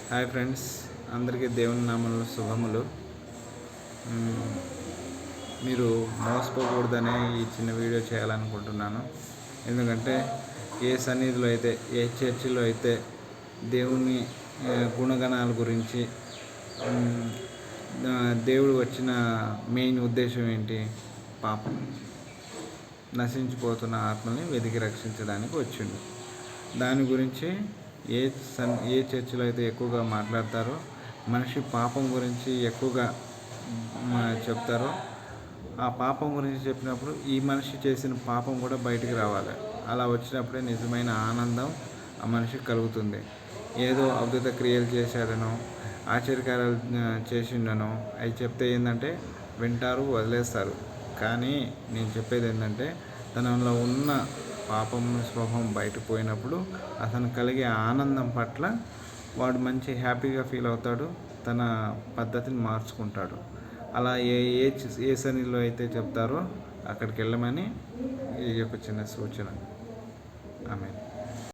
Hi friends, అందరికీ దేవుని నామంలో శుభములు. మీరు మోసపోకూడదనే ఈ చిన్న వీడియో చేయాలనుకుంటున్నాను. ఎందుకంటే ఏ సన్నిధిలో అయితే, ఏ చర్చిలో అయితే దేవుని గుణగణాల గురించి, దేవుడు వచ్చిన మెయిన్ ఉద్దేశం ఏంటి? పాపం, నశించిపోతున్న ఆత్మల్ని వెతికి రక్షించడానికి వచ్చిండు. దాని గురించి ఏ చర్చిలో అయితే ఎక్కువగా మాట్లాడతారో, మనిషి పాపం గురించి ఎక్కువగా చెప్తారో, ఆ పాపం గురించి చెప్పినప్పుడు ఈ మనిషి చేసిన పాపం కూడా బయటికి రావాలి. అలా వచ్చినప్పుడే నిజమైన ఆనందం ఆ మనిషికి కలుగుతుంది. ఏదో అద్భుత క్రియలు చేశాడనో, ఆశ్చర్యకార్యాలు చేసిండనో అవి చెప్తే ఏంటంటే వింటారు, వదిలేస్తారు. కానీ నేను చెప్పేది ఏంటంటే, తనలో ఉన్న పాపం స్వభావం బయటకు పోయినప్పుడు అతను కలిగే ఆనందం పట్ల వాడు మంచి హ్యాపీగా ఫీల్ అవుతాడు, తన పద్ధతిని మార్చుకుంటాడు. అలా ఏ ఏ ఏ సన్నిధిలో అయితే చెప్తారో అక్కడికి వెళ్ళమని ఈ యొక్క చిన్న సూచన. ఆమేన్.